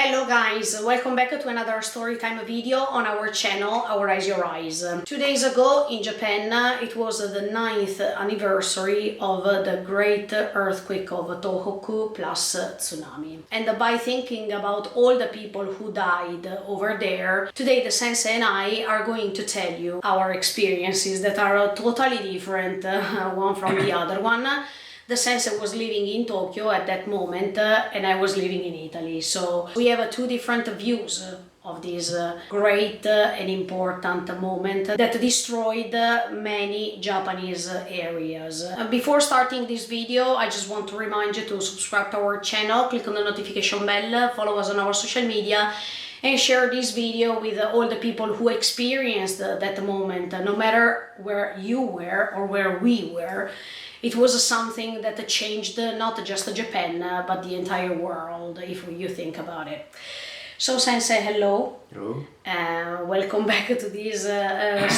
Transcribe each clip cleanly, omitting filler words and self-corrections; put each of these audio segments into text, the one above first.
Hello guys, welcome back to another Storytime video on our channel, Our Eyes, Your Eyes. 2 days ago in Japan, it was the 9th anniversary of the great earthquake of Tohoku plus tsunami. And by thinking about all the people who died over there, today the sensei and I are going to tell you our experiences that are totally different one from the other one. The sensei was living in Tokyo at that moment and I was living in Italy. So we have two different views of this great and important moment that destroyed many Japanese areas. Before starting this video, I just want to remind you to subscribe to our channel, click on the notification bell, follow us on our social media, and share this video with all the people who experienced that moment, no matter where you were or where we were. It was something that changed not just Japan, but the entire world, if you think about it. So, Sensei, hello. Hello. Welcome back to this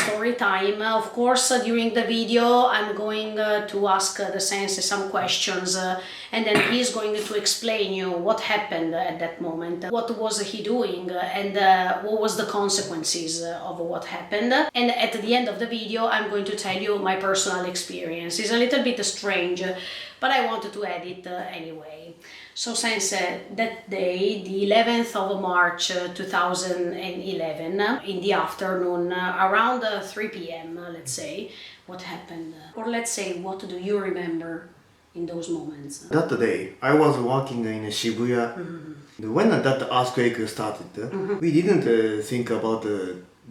story time. Of course, during the video, I'm going to ask the Sensei some questions, and then he's going to explain you what happened at that moment, what was he doing, and what was the consequences of what happened. And at the end of the video, I'm going to tell you my personal experience. It's a little bit strange, but I wanted to add it anyway. So, Sensei, that day, the 11th of March 2011, in the afternoon, around 3 p.m., let's say, what happened? Or let's say, what do you remember in those moments? That day, I was working in Shibuya. When that earthquake started, we didn't think about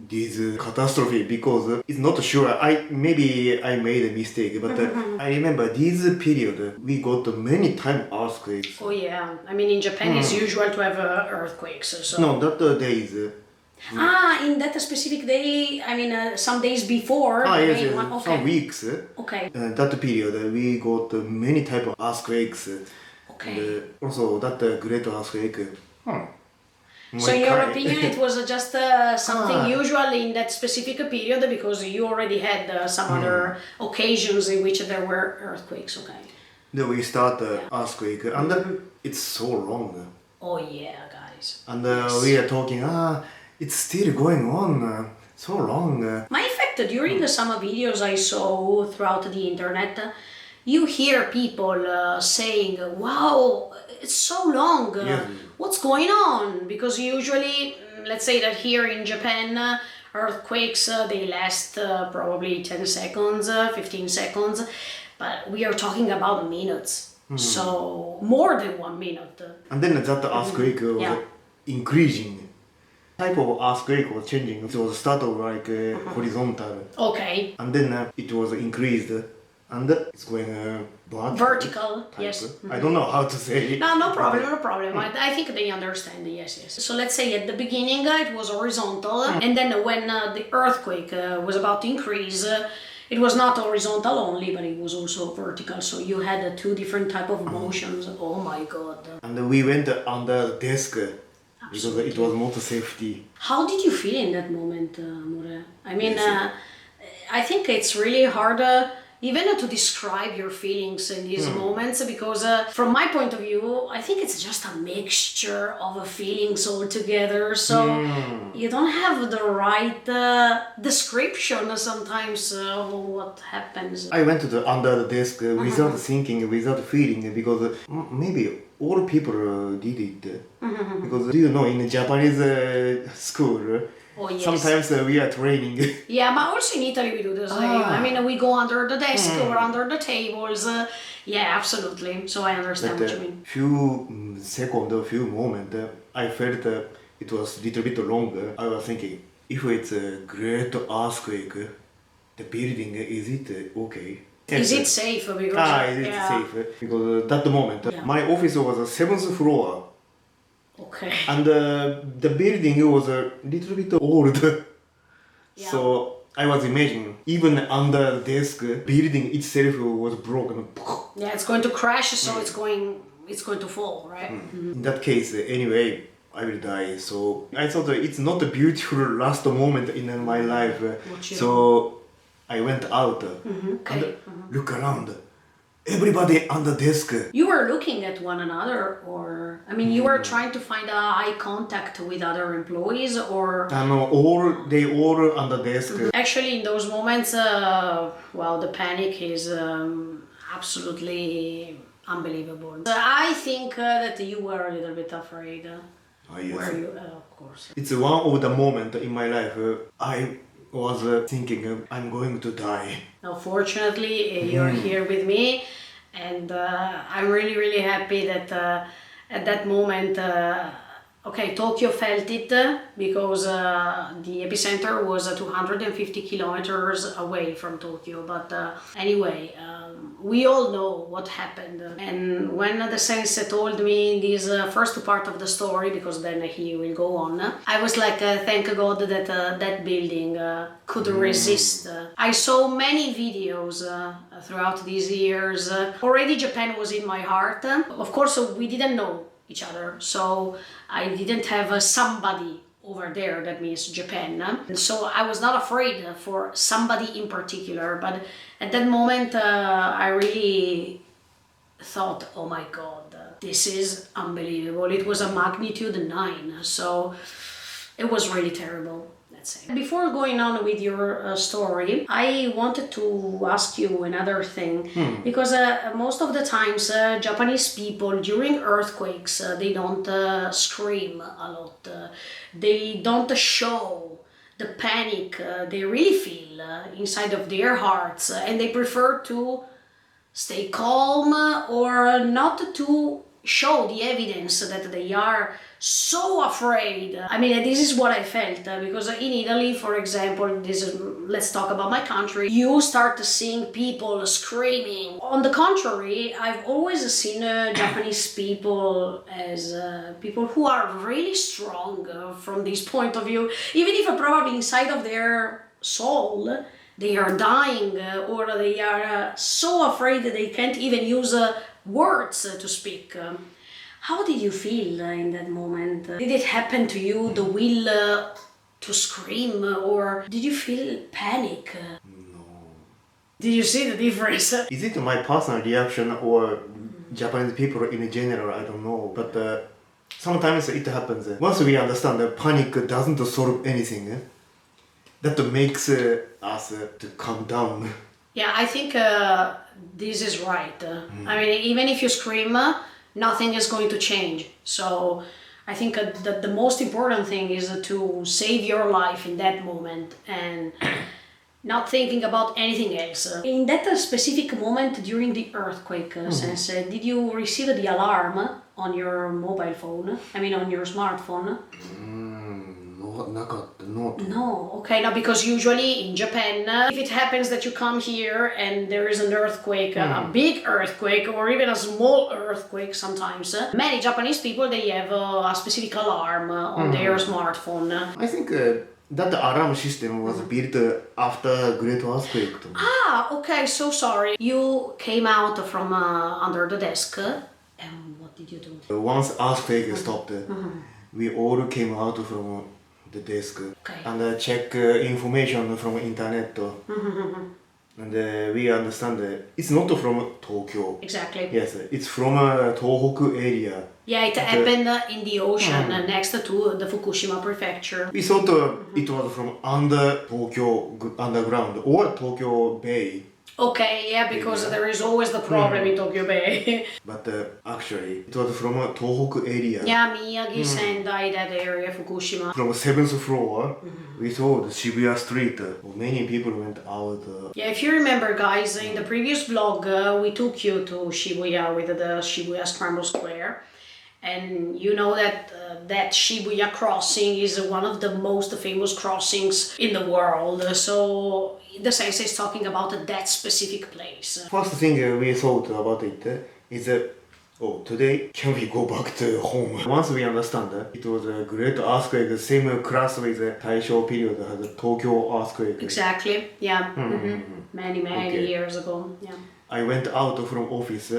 this catastrophe because it's not sure. Maybe I made a mistake, but I remember this period we got many time earthquakes. Oh yeah, I mean in Japan it's usual to have earthquakes. So. No, that days. In that specific day, I mean some days before. Yes, okay. some weeks. Okay. That period we got many type of earthquakes. Okay. And also that great earthquake. So in your opinion, it was just something usual in that specific period because you already had some other occasions in which there were earthquakes, okay? Then we start earthquake and it's so long. Oh yeah, guys. And we are talking, it's still going on, so long. In fact, during some videos I saw throughout the internet, you hear people saying, wow, it's so long. Yeah. What's going on? Because usually, let's say that here in Japan, earthquakes, they last probably 10 seconds, 15 seconds, but we are talking about minutes. So more than 1 minute. And then that earthquake was increasing. Type of earthquake was changing. It was started like horizontal. Okay. And then it was increased. And it's going vertical, yes. I don't know how to say it. No problem, no problem. I think they understand, yes. So let's say at the beginning it was horizontal, and then when the earthquake was about to increase, it was not horizontal only, but it was also vertical. So you had two different type of motions. Oh my God. And we went under the desk. Absolutely. Because it was more safety. How did you feel in that moment, Amore? I mean, I think it's really hard even to describe your feelings in these moments, because from my point of view, I think it's just a mixture of feelings all together. So you don't have the right description sometimes of what happens. I went to the under the desk without thinking, without feeling, because maybe all people did it. Because do you know, in Japanese school, oh, yes. Sometimes we are training. Yeah, but also in Italy we do the same. I mean, we go under the desk or under the tables. Yeah, absolutely. So I understand what you mean. Few seconds, a few moments, I felt it was a little bit longer. I was thinking, if it's a great earthquake, the building, is it okay? Is it safe? Because, is it safe? Because at that moment, my office was the 7th floor. Okay. And the building was a little bit old. So I was imagining, even under the desk, building itself was broken. Yeah, it's going to crash, so it's going to fall, right? In that case, anyway, I will die. So I thought it's not a beautiful last moment in my life. So I went out and look around. everybody on the desk. You were looking at one another, or I mean, you were trying to find a eye contact with other employees, or They all on the desk. actually in those moments, well, the panic is absolutely unbelievable. I think that you were a little bit afraid. Yes. Were you? Of course. It's one of the moments in my life I was thinking I'm going to die. Now, fortunately, you're here with me, and I'm really, really happy that at that moment, okay, Tokyo felt it because the epicenter was 250 kilometers away from Tokyo. But anyway, we all know what happened. And when the sensei told me this first part of the story, because then he will go on, I was like, thank God that that building could resist. I saw many videos throughout these years. Already Japan was in my heart. Of course, we didn't know each other, so I didn't have somebody over there, that means Japan. And so I was not afraid for somebody in particular, but at that moment I really thought, oh my God, this is unbelievable. It was a magnitude 9, so it was really terrible. Before going on with your story, I wanted to ask you another thing, because most of the times Japanese people during earthquakes, they don't scream a lot. They don't show the panic they really feel inside of their hearts, and they prefer to stay calm or not to show the evidence that they are so afraid. I mean, this is what I felt because in Italy, for example, let's talk about my country, you start seeing people screaming. On the contrary, I've always seen Japanese people as people who are really strong from this point of view, even if probably inside of their soul they are dying or they are so afraid that they can't even use words to speak. How did you feel in that moment? Did it happen to you, the will to scream, or did you feel panic? No. Did you see the difference? Is it my personal reaction or Japanese people in general? I don't know. But sometimes it happens. Once we understand that panic doesn't solve anything, that makes us to calm down. Yeah, I think this is right. I mean, even if you scream, nothing is going to change. So I think that the most important thing is to save your life in that moment and not thinking about anything else. In that specific moment during the earthquake, Sensei, did you receive the alarm on your mobile phone? I mean, on your smartphone? No, okay, now because usually in Japan, if it happens that you come here and there is an earthquake, a big earthquake or even a small earthquake sometimes, many Japanese people, they have a specific alarm on their smartphone. I think that alarm system was built after Great Earthquake. Ah, okay, so sorry. You came out from under the desk and what did you do? Once earthquake stopped, we all came out from the desk and check information from internet. And we understand it's not from Tokyo. Exactly. Yes, it's from Tohoku area. Yeah, it happened in the ocean next to the Fukushima prefecture. We thought it was from under Tokyo underground or Tokyo Bay. Okay, yeah, because there is always the problem in Tokyo Bay. But actually, it was from Tohoku area. Yeah, Miyagi, Sendai, that area, Fukushima. From 7th floor, we saw the Shibuya street. Many people went out. Yeah, if you remember, guys, in the previous vlog, we took you to Shibuya with the Shibuya Scramble Square. And you know that that Shibuya crossing is one of the most famous crossings in the world. So the sensei is talking about that specific place. First thing we thought about it is today can we go back to home? Once we understand it was a great earthquake, same class with the Taisho period, the Tokyo earthquake. Exactly, yeah. Many years ago, yeah. I went out from office.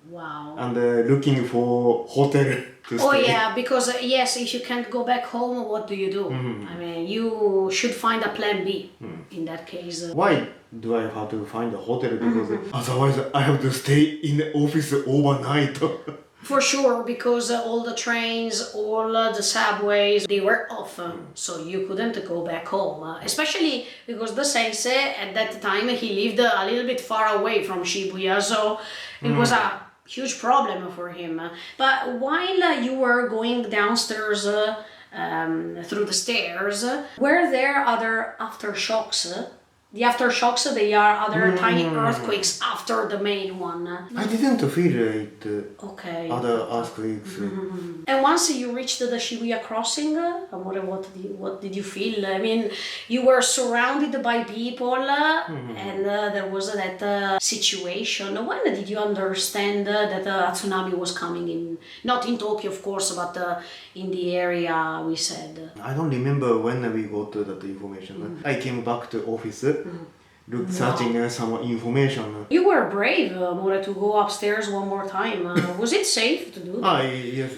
Wow. And looking for hotel to Oh stay. yeah, because yes, if you can't go back home, what do you do? I mean, you should find a plan B in that case. Why do I have to find a hotel? Because otherwise I have to stay in the office overnight. For sure, because all the trains, all the subways, they were off, so you couldn't go back home. Especially because the sensei at that time, he lived a little bit far away from Shibuya, so it was a huge problem for him. But while you were going downstairs through the stairs, were there other aftershocks? The aftershocks, they are other tiny earthquakes after the main one. I didn't feel it. Okay. Other earthquakes. And once you reached the Shibuya crossing, what did you feel? I mean, you were surrounded by people, and there was that situation. When did you understand that a tsunami was coming in? Not in Tokyo, of course, but in the area we said. I don't remember when we got that information. I came back to office, searching some information. You were brave, More, to go upstairs one more time. Was it safe to do that? Yes.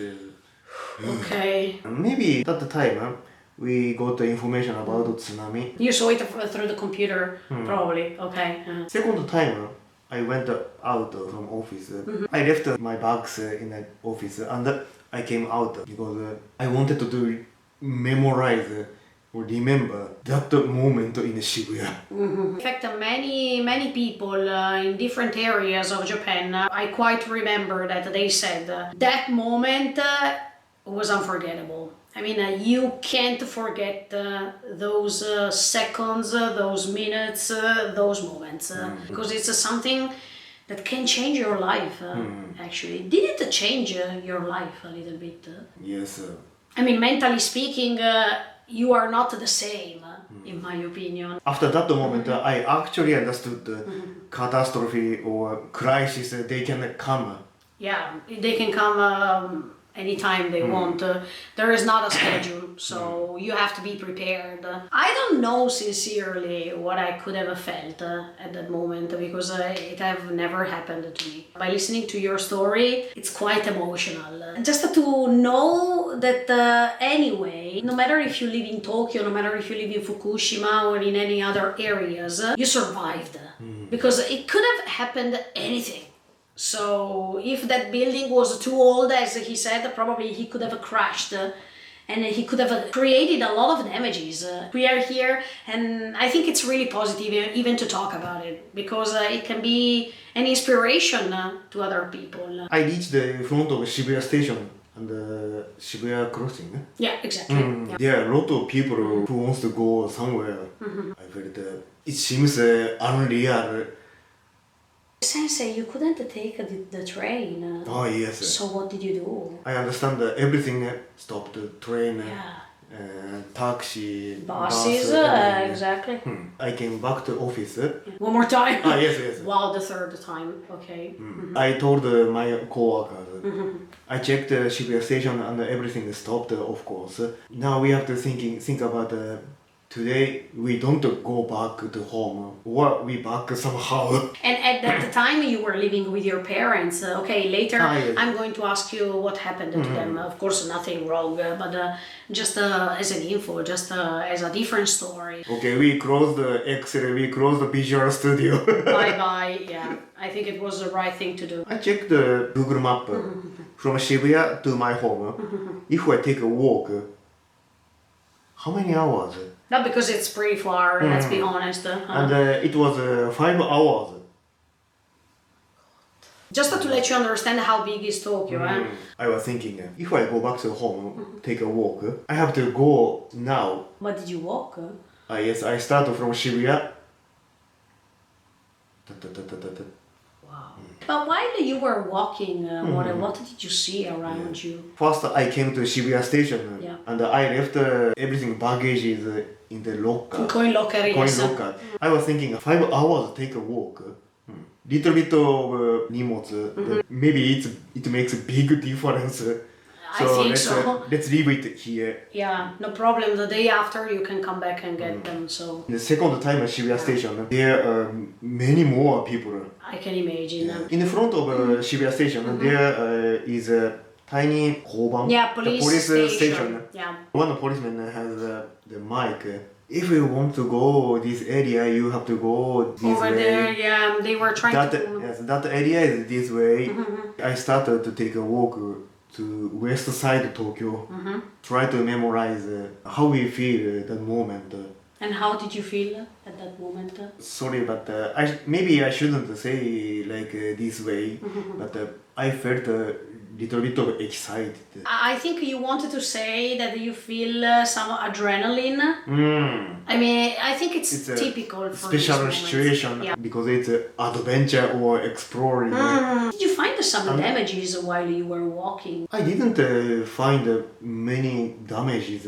Okay. Maybe at the time we got the information about tsunami. You saw it through the computer, probably. Okay. Second time I went out from office. I left my bags in the office and I came out because I wanted to memorize or remember that moment in Shibuya. In fact, many people in different areas of Japan, I quite remember that they said that moment was unforgettable. I mean, you can't forget those seconds, those minutes, those moments, because it's something that can change your life, actually. Did it change your life a little bit? Yes. I mean, mentally speaking, you are not the same, in my opinion. After that moment, I actually understood catastrophe or crisis, they can come. Yeah, they can come anytime they want. There is not a schedule, so you have to be prepared. I don't know sincerely what I could have felt at that moment because it have never happened to me. By listening to your story, it's quite emotional. Just to know that anyway, no matter if you live in Tokyo, no matter if you live in Fukushima or in any other areas, you survived. Because it could have happened anything. So if that building was too old, as he said, probably he could have crashed and he could have created a lot of damages. We are here and I think it's really positive even to talk about it because it can be an inspiration to other people. I reached the front of Shibuya station and Shibuya crossing. Yeah, exactly. Yeah. There are a lot of people who wants to go somewhere. I felt it seems unreal. Sensei, you couldn't take the train. Oh yes. So what did you do? I understand that everything stopped. Train, taxi, Buses, bus, exactly. I came back to office. One more time. Yes. Wow, the third time. Okay. I told my co-workers. I checked the Shibuya station and everything stopped, of course. Now we have to think about today we don't go back to home or we back somehow. And at that time you were living with your parents. Okay, later Yes. I'm going to ask you what happened to them. Of course, nothing wrong, but just as an info, just as a different story. Okay, we closed the Excel, we closed the Visual Studio. Bye. Yeah, I think it was the right thing to do. I checked the Google map from Shibuya to my home. If I take a walk, how many hours? Not because it's pretty far, let's be honest. And it was 5 hours. Just to let you understand how big is Tokyo. I was thinking, if I go back to home, take a walk, I have to go now. But did you walk? Yes, I start from Shibuya. Wow. But while you were walking, what did you see around you? First, I came to Shibuya station and I left everything, baggages in the locker. Coin locker, yes. Coin locker. I was thinking 5 hours take a walk. Little bit of 荷物, maybe it makes a big difference. I think so. Let's leave it here. Yeah, no problem. The day after you can come back and get them. So The second time at Shibuya station, there are many more people. I can imagine. In the front of Shibuya station, there is tiny 交番, Yeah, the police station. Yeah. One policeman has the mic. If you want to go this area, you have to go this Over way. there, yeah, they were trying That, to... yes, that area is this way. I started to take a walk to west side Tokyo. Try to memorize how we feel that moment. And how did you feel at that moment? Sorry, but maybe I shouldn't say like this way, but I felt a little bit of excited. I think you wanted to say that you feel some adrenaline. I mean, I think it's typical for special situation, yeah. Because it's adventure or exploring. Did you find some damages while you were walking? I didn't find many damages.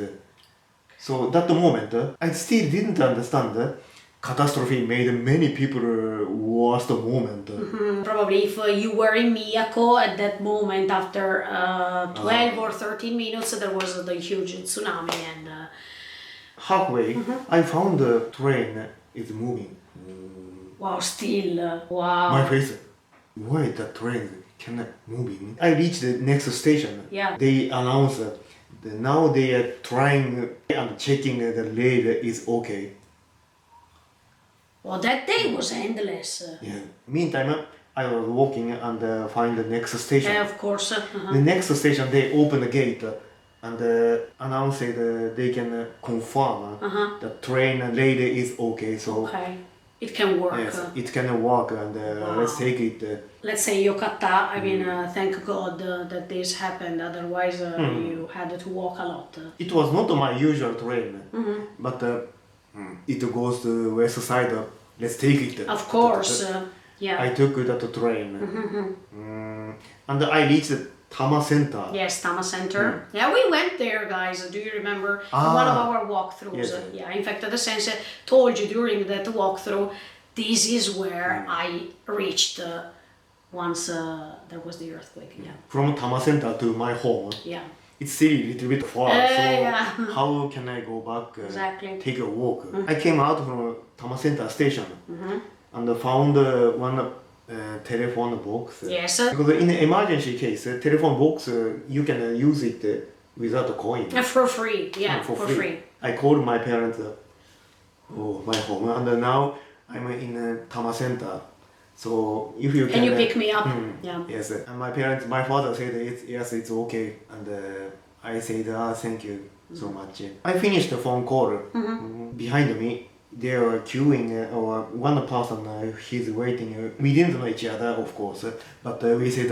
So that moment, I still didn't understand. Catastrophe made many people worst moment. Probably if you were in Miyako at that moment, after 12 or 13 minutes, there was the huge tsunami and... Halfway, I found the train is moving. Wow, still, wow. My face, why the train cannot moving? I reached the next station. Yeah. They announced that now they are trying and checking the rail is okay. Well, that day was endless. Yeah. Meantime, I was walking and find the next station. Yeah, of course. The next station, they open the gate and announce they can confirm the train and rail is okay. So okay, it can work. Yes, it can work and let's take it. Let's say yokata. I mean, thank God that this happened. Otherwise, you had to walk a lot. It was not my usual train, but it goes to west side. Let's take it. Of course, yeah. I took that train, and I reached Tama Center. Yes, Tama Center. Yeah, we went there, guys. Do you remember one of our walkthroughs? Yes. Yeah, in fact, the sensei told you during that walkthrough, this is where I reached once there was the earthquake. Yeah. From Tama Center to my home. Yeah. It's still a little bit far, so yeah. how can I go back, Exactly. take a walk? I came out from Tama Center station and found one telephone box. Yes. Because in an emergency case, telephone box, you can use it without a coin. For free, yeah, for free. I called my parents, my home, and now I'm in Tama Center. So if you can... And you pick me up, yeah. Yes, and my father said yes, it's okay, and I said thank you so much. I finished the phone call. Behind me, they are queuing, or one person he's waiting. We didn't know each other, of course, but we said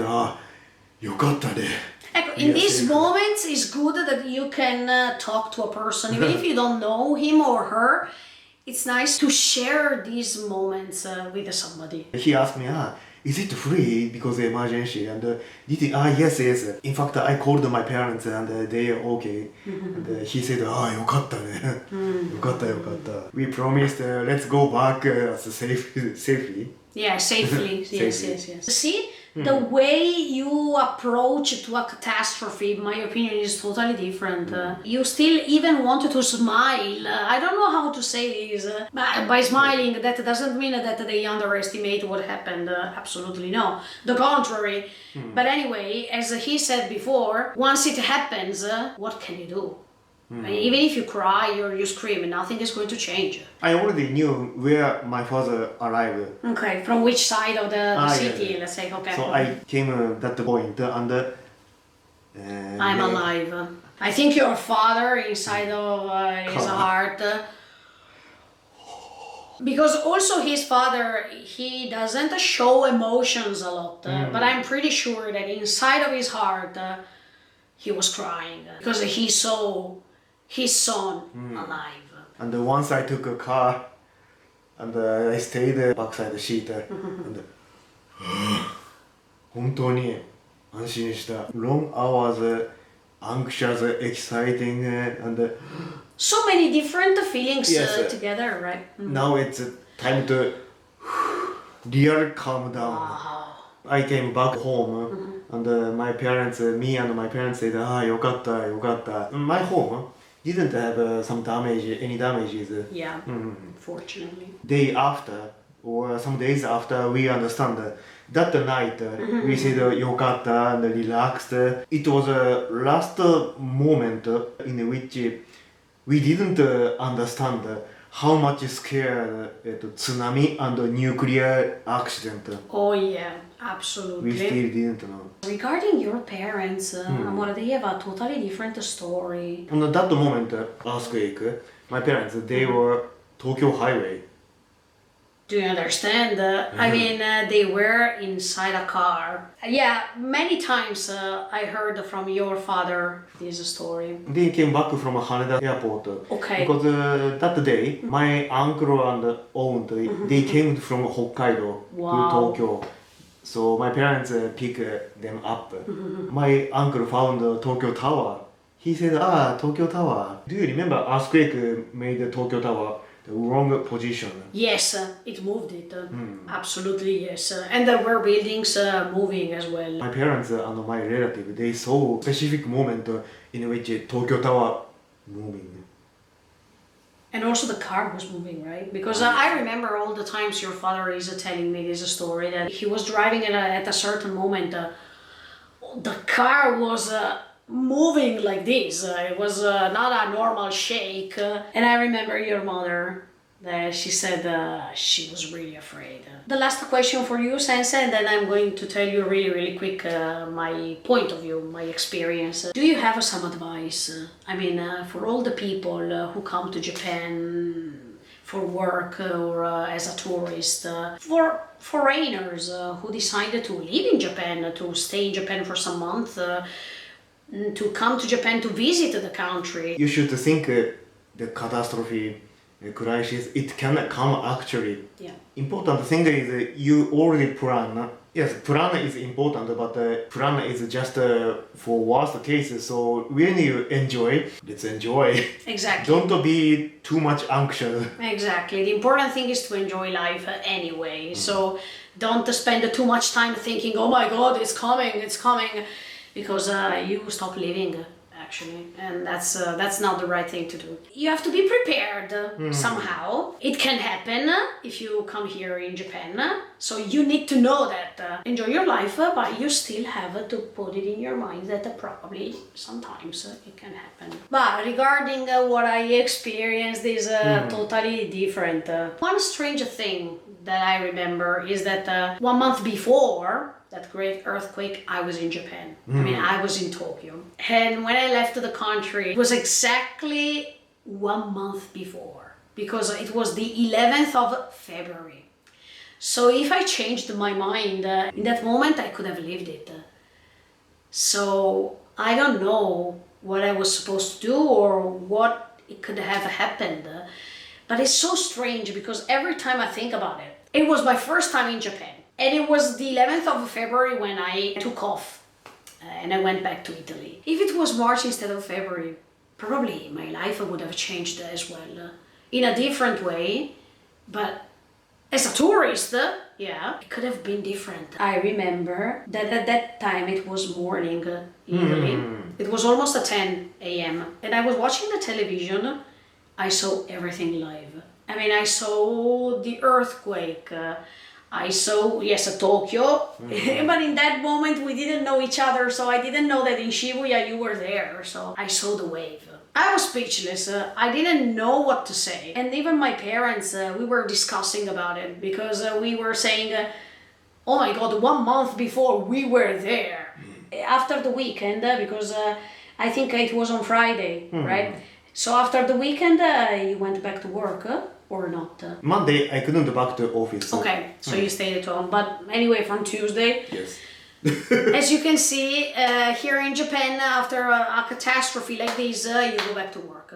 yokatta de. In these moments, it's good that you can talk to a person, even if you don't know him or her. It's nice to share these moments with somebody. He asked me, is it free because of emergency? And did it? Yes. In fact, I called my parents and they are okay. And he said, yokatta ne. Yokatta. We promised, let's go back safely. Yeah, safely. Yes. See, the way you approach to a catastrophe, in my opinion, is totally different. You still even wanted to smile. I don't know how to say this. By smiling, that doesn't mean that they underestimate what happened. Absolutely no. The contrary. But anyway, as he said before, once it happens, what can you do? I mean, even if you cry or you scream, nothing is going to change. I already knew where my father arrived. Okay, from which side of the city, let's say, okay. So I came at that point and... I'm alive. I think your father inside of his heart... because also his father, he doesn't show emotions a lot, but I'm pretty sure that inside of his heart, he was crying because he saw his son alive. And once I took a car and I stayed backside the seat and 本当に安心した long hours anxious exciting and so many different feelings together, right? Now it's time to real calm down. Wow. I came back home and my parents, me and my parents said, yokatta. My home didn't have any damages. Yeah, fortunately. Day after, or some days after, we understand that night we said yokata and relaxed. It was a last moment in which we didn't understand how much scared tsunami and nuclear accident. Oh yeah, absolutely. We still didn't know. Regarding your parents, amore, they have a totally different story. On that moment, earthquake, my parents, they were Tokyo highway. Do you understand? I mean, they were inside a car. Yeah, many times I heard from your father this story. They came back from Haneda airport. Okay. Because that day, my uncle and aunt, they came from Hokkaido Wow. to Tokyo. So my parents picked them up. My uncle found Tokyo Tower. He said, Tokyo Tower. Do you remember earthquake made Tokyo Tower the wrong position? Yes, it moved it. Absolutely, yes. And there were buildings moving as well. My parents and my relative, they saw specific moment in which Tokyo Tower moving. And also the car was moving, right? Because I remember all the times your father is telling me this story that he was driving at a certain moment. The car was moving like this. It was not a normal shake. And I remember your mother, that she said she was really afraid. The last question for you, Sensei, and then I'm going to tell you really quick my point of view, my experience. Do you have some advice? I mean, for all the people who come to Japan for work or as a tourist, for foreigners who decided to live in Japan, to stay in Japan for some months, to come to Japan to visit the country. You should think the catastrophe, the crisis, it can come actually. Yeah. Important thing is you already plan. Yes, plan is important, but plan is just for worst cases. So when you enjoy, let's enjoy. Exactly. Don't be too much anxious. Exactly. The important thing is to enjoy life anyway. So don't spend too much time thinking, oh my God, it's coming, because you stop living. Actually, and that's not the right thing to do. You have to be prepared somehow. It can happen if you come here in Japan. So you need to know that enjoy your life, but you still have to put it in your mind that probably sometimes it can happen. But regarding what I experienced is totally different. One strange thing that I remember is that 1 month before that great earthquake, I was in Japan. I mean, I was in Tokyo. And when I left the country, it was exactly 1 month before, because it was the 11th of February. So if I changed my mind in that moment, I could have lived it. So I don't know what I was supposed to do or what it could have happened. But it's so strange because every time I think about it, it was my first time in Japan. And it was the 11th of February when I took off and I went back to Italy. If it was March instead of February, probably my life would have changed as well. In a different way, but as a tourist, yeah, it could have been different. I remember that at that time it was morning in Italy. It was almost at 10 a.m. And I was watching the television. I saw everything live. I mean, I saw the earthquake. I saw, yes, Tokyo, but in that moment we didn't know each other, so I didn't know that in Shibuya you were there, so I saw the wave. I was speechless, I didn't know what to say. And even my parents, we were discussing about it, because we were saying, oh my God, 1 month before we were there. After the weekend, because I think it was on Friday, right? So after the weekend, you went back to work? Or not? Monday, I couldn't go back to office. Okay, so you stayed at home. But anyway, from Tuesday, Yes. as you can see, here in Japan, after a catastrophe like this, you go back to work.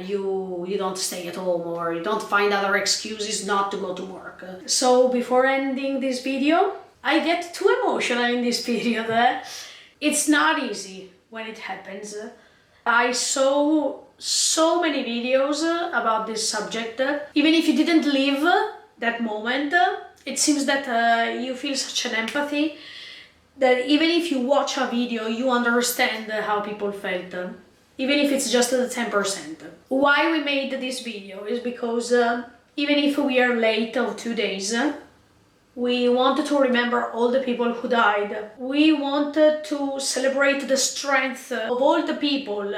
You don't stay at home, or you don't find other excuses not to go to work. So before ending this video, I get too emotional in this period. It's not easy when it happens. I saw so many videos about this subject. Even if you didn't live that moment, it seems that you feel such an empathy that even if you watch a video, you understand how people felt, even if it's just the 10%. Why we made this video is because even if we are late of 2 days, we wanted to remember all the people who died. We wanted to celebrate the strength of all the people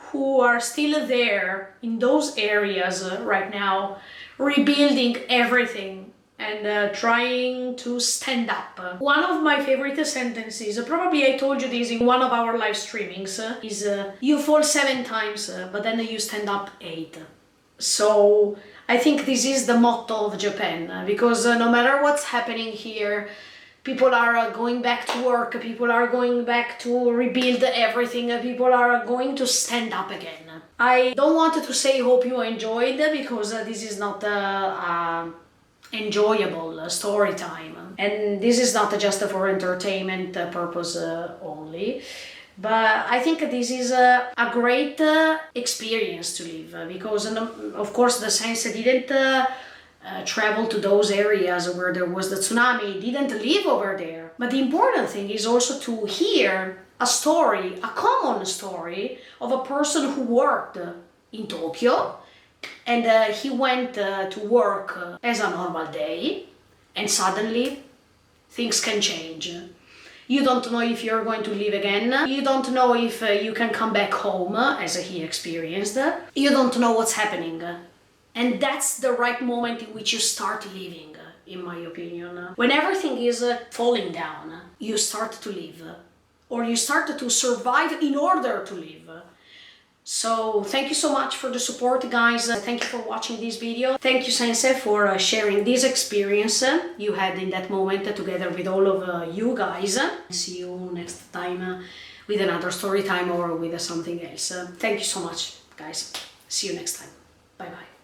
who are still there in those areas right now, rebuilding everything and trying to stand up. One of my favorite sentences, probably I told you this in one of our live streamings, is you fall 7 times, but then you stand up 8. So I think this is the motto of Japan, because no matter what's happening here, people are going back to work, people are going back to rebuild everything, people are going to stand up again. I don't want to say hope you enjoyed, because this is not enjoyable story time, and this is not just for entertainment purpose only, but I think this is a great experience to live, because of course the sensei didn't travel to those areas where there was the tsunami, didn't live over there, but the important thing is also to hear a story, a common story of a person who worked in Tokyo, and he went to work as a normal day, and suddenly things can change. You don't know if you're going to live again. You don't know if you can come back home, as he experienced. You don't know what's happening. And that's the right moment in which you start living, in my opinion. When everything is falling down, you start to live. Or you start to survive in order to live. So thank you so much for the support, guys. Thank you for watching this video. Thank you, Sensei, for sharing this experience you had in that moment together with all of you guys. See you next time with another story time or with something else. Thank you so much, guys. See you next time. Bye bye.